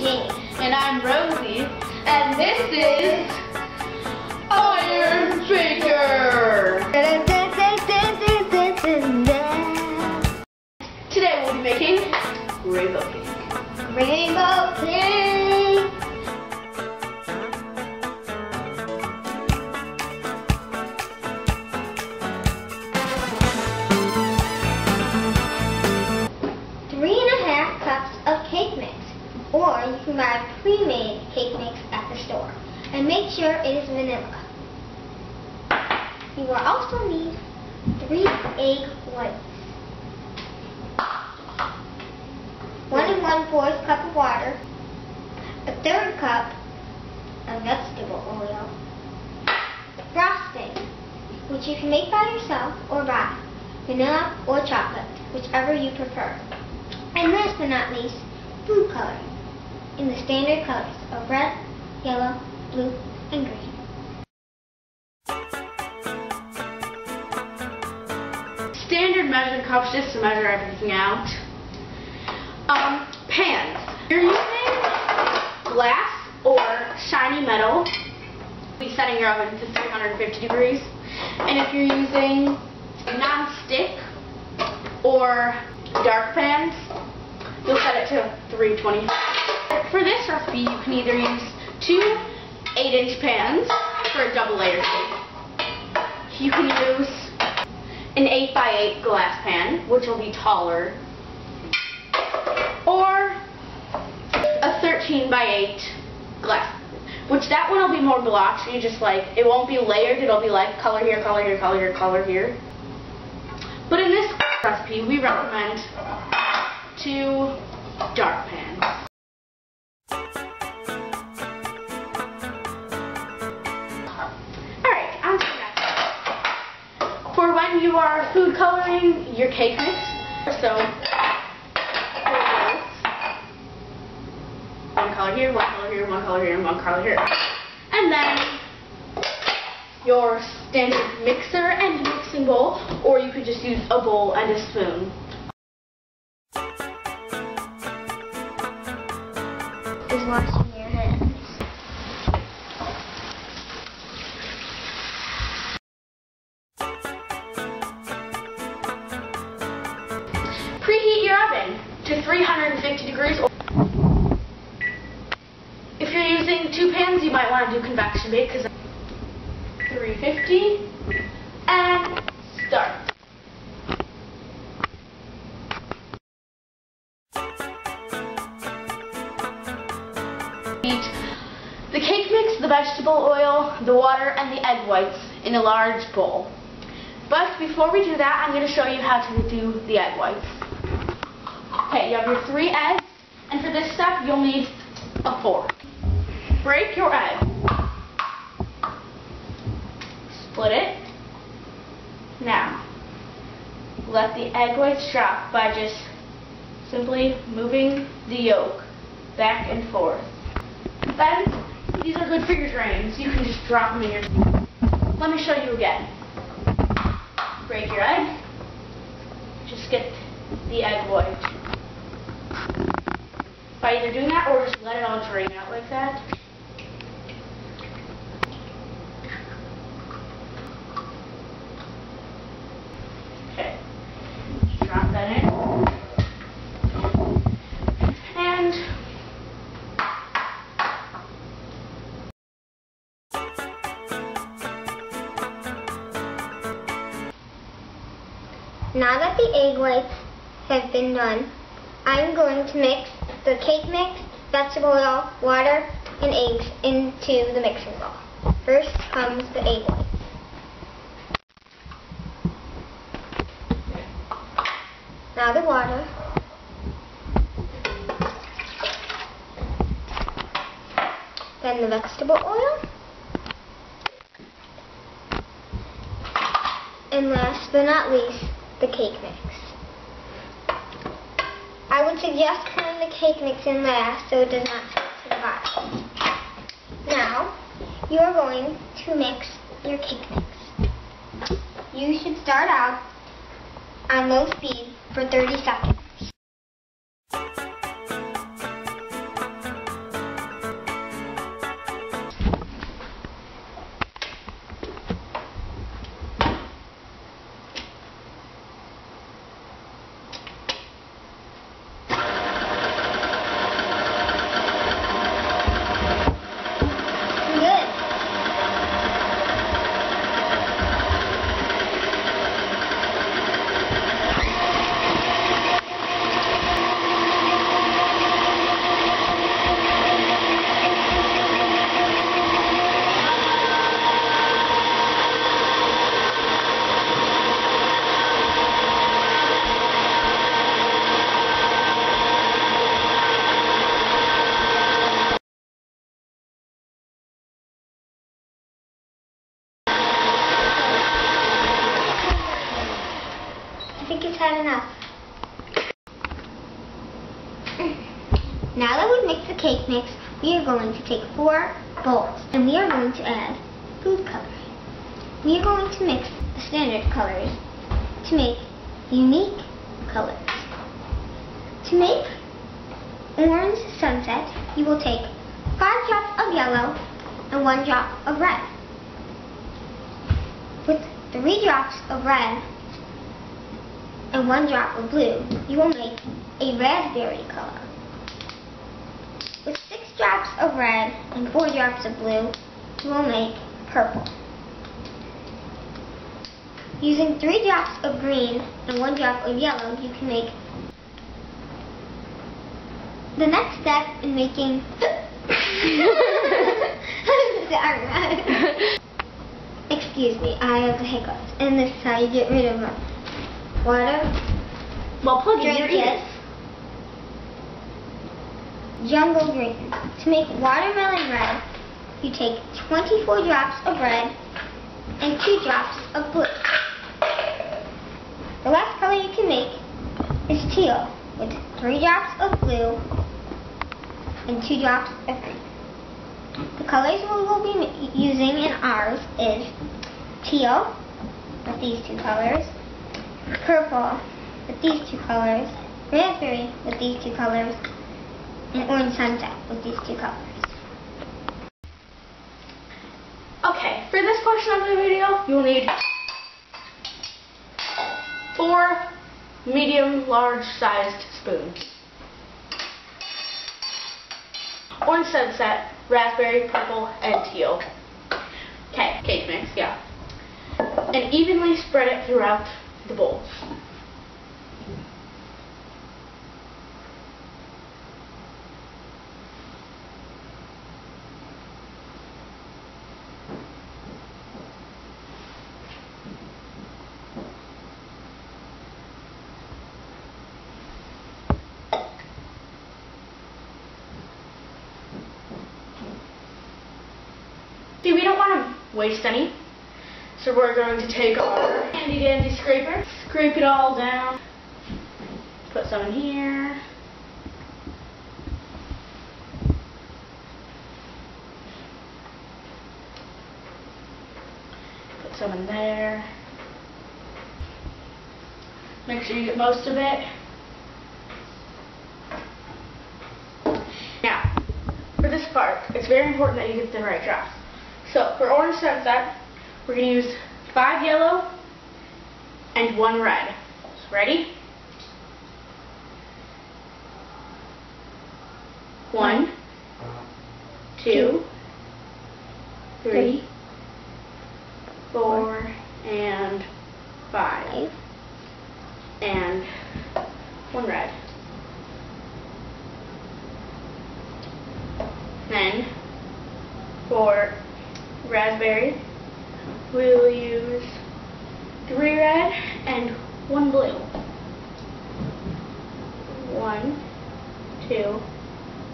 me. And I'm Rosie. And this is Iron Finger. Today we'll be making rainbow cake. Rainbow cake. Of cake mix, or you can buy pre-made cake mix at the store, and make sure it is vanilla. You will also need 3 egg whites, 1 1/4 cup of water, a 1/3 cup of vegetable oil, frosting, which you can make by yourself or buy, vanilla or chocolate, whichever you prefer. And last but not least, food coloring in the standard colors of red, yellow, blue, and green. Standard measuring cups just to measure everything out. Pans. If you're using glass or shiny metal, you'll be setting your oven to 350 degrees. And if you're using non-stick or dark pans, you'll set it to 320. For this recipe, you can either use 2 8-inch pans for a double layer cake. You can use an 8x8 glass pan, which will be taller, or a 13x8 glass, which that one will be more blotched. You just it won't be layered. It'll be like color here, color here, color here, color here. But in this recipe, we recommend 2 dark pans. Alright, on to the next step. For when you are food coloring your cake mix, so one color here, one color here, one color here, and one color here. And then your standard mixer and mixing bowl, or you could just use a bowl and a spoon. Is washing your hands. Preheat your oven to 350 degrees. If you're using 2 pans, you might want to do convection bake, because 350 and start. The cake mix, the vegetable oil, the water, and the egg whites in a large bowl. But before we do that, I'm going to show you how to do the egg whites. Okay, you have your 3 eggs, and for this step, you'll need a fork. Break your egg. Split it. Now, let the egg whites drop by just simply moving the yolk back and forth. Then, these are good for your drains. You can just drop them in your... Let me show you again. Break your egg. Just get the egg white. By either doing that or just let it all drain out like that. Okay. Just drop that in. And now that the egg whites have been done, I'm going to mix the cake mix, vegetable oil, water, and eggs into the mixing bowl. First comes the egg whites. Now the water. Then the vegetable oil. And last but not least, the cake mix. I would suggest putting the cake mix in last so it does not stick to the bottom. Now, you are going to mix your cake mix. You should start out on low speed for 30 seconds. Now that we've mixed the cake mix, we are going to take 4 bowls and we are going to add food coloring. We are going to mix the standard colors to make unique colors. To make orange sunset, you will take 5 drops of yellow and 1 drop of red. With 3 drops of red and 1 drop of blue, you will make a raspberry color. With 6 drops of red and 4 drops of blue, you will make purple. Using 3 drops of green and 1 drop of yellow, you can make. The next step in making excuse me, I have the hiccups. And this is how you get rid of them. Water. Well, plug in your ears. Jungle green. To make watermelon red, you take 24 drops of red and 2 drops of blue. The last color you can make is teal with 3 drops of blue and 2 drops of green. The colors we will be using in ours is teal with these 2 colors, purple with these 2 colors, raspberry with these 2 colors, and orange sunset with these 2 colors. Okay, for this portion of the video, you'll need 4 medium large sized spoons. Orange sunset, raspberry, purple, and teal. Okay, cake mix, yeah. And evenly spread it throughout the bowls. See, we don't want to waste any, so we're going to take our handy dandy scraper, scrape it all down, put some in here, put some in there, make sure you get most of it. Now, for this part, it's very important that you get the right drops. So, for orange sunset, we're going to use 5 yellow and 1 red. So, ready? 1, 2, 3, 4, and 5. And 1 red. Then, for raspberry, we will use 3 red and 1 blue. 1, 2,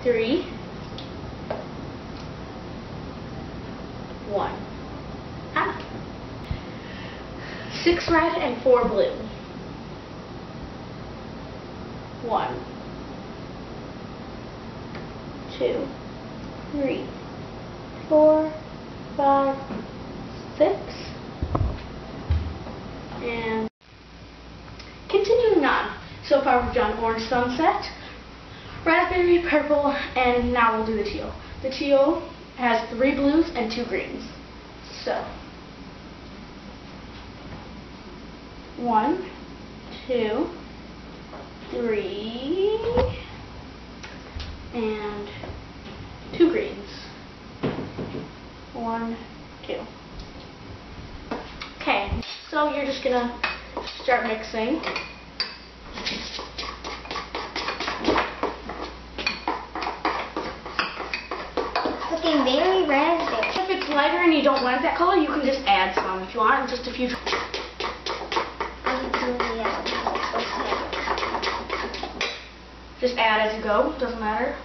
3, 1. 6 red and 4 blue. 1, 2, 3, 4, 5, 6, and continuing on. So far we've done orange sunset, raspberry, purple, and now we'll do the teal. The teal has 3 blues and 2 greens. So 1, 2, 3, and 2 greens. 1, 2. Okay, so you're just gonna start mixing. Looking very raspberry. If it's lighter and you don't like that color, you can just add some. If you want, just a few. Just add as you go, doesn't matter.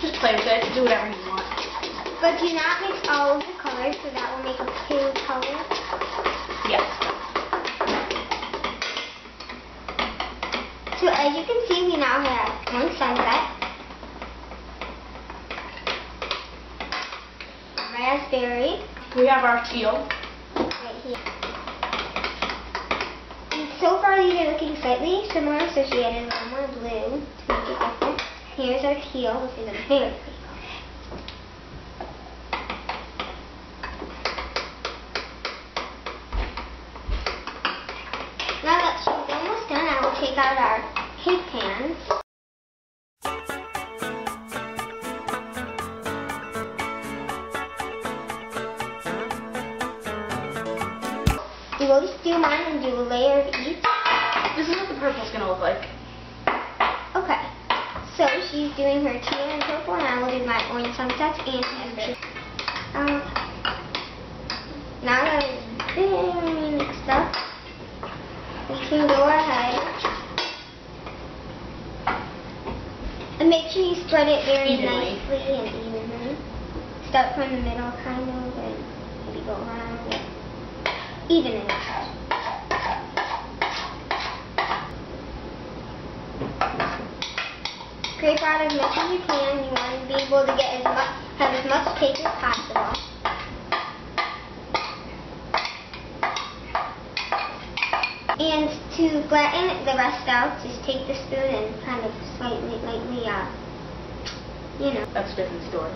Just play with it, do whatever you want. But do not mix all of the colors, so that will make a pale color. Yes. So as you can see, we now have one sunset, raspberry, We have our teal. right here. And so far these are looking slightly similar, so she added a little more blue to make it different. Here's our teal, which is a very pretty color. Now that she's almost done, I will take out our cake pans. We will just do mine and do a layer of each. This is what the purple's gonna look like. Okay, so she's doing her teal and purple, and I will do my orange sunsets and raspberry. Now that it's very mixed up, we can go ahead and make sure you spread it very Evenly. nicely and evenly. Start from the middle, kind of, and maybe go around it. Even enough. Scrape out as much as you can. You want to be able to get have as much cake as possible. And to flatten the rest out, just take the spoon and kind of lightly, That's a different story.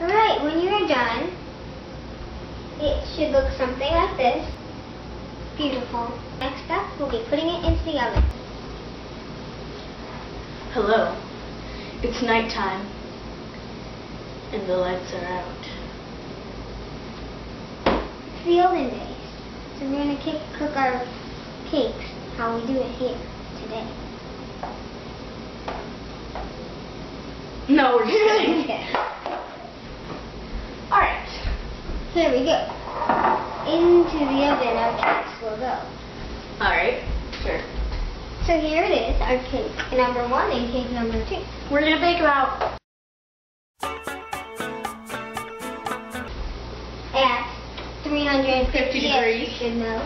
Alright, when you're done, it should look something like this. Beautiful. Next up, we'll be putting it into the oven. Hello. It's nighttime. And the lights are out. It's the olden days. So we're going to cook our cakes how we do it here today. No, we're just kidding. Okay. Alright. Here we go. Into the oven our cakes will go. Alright. Sure. So here it is, our cake number 1 and cake number 2. We're gonna bake about At 350 degrees. You should know.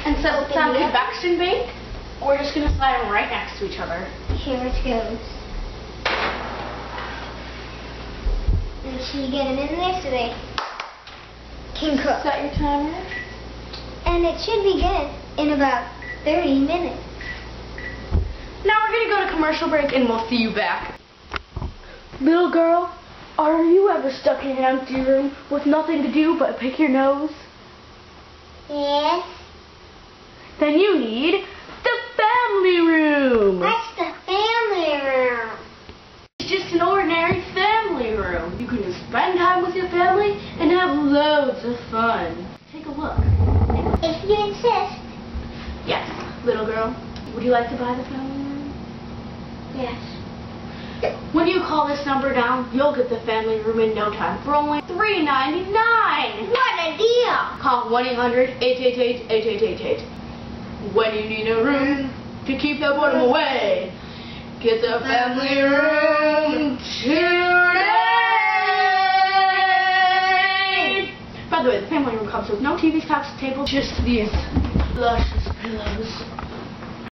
And so it's on Open it up. convection bake. We're just gonna slide them right next to each other. Here it goes. Make sure you get them in there so they can cook. Set your timer. And it should be good in about 30 minutes. Now we're gonna go to commercial break and we'll see you back. Little girl, are you ever stuck in an empty room with nothing to do but pick your nose? Yes. Then you need the family room. That's the family room. It's just an ordinary family room. You can just spend time with your family and have loads of fun. Take a look. If you insist. Yes, little girl. Would you like to buy the family room? Yes. When you call this number down, you'll get the family room in no time for only $3.99. What a deal. Call 1-800-888-8888. When you need a room to keep the boredom away, get the family room today. By the way, the family room comes with no TVs, couches, tables, just these luscious pillows.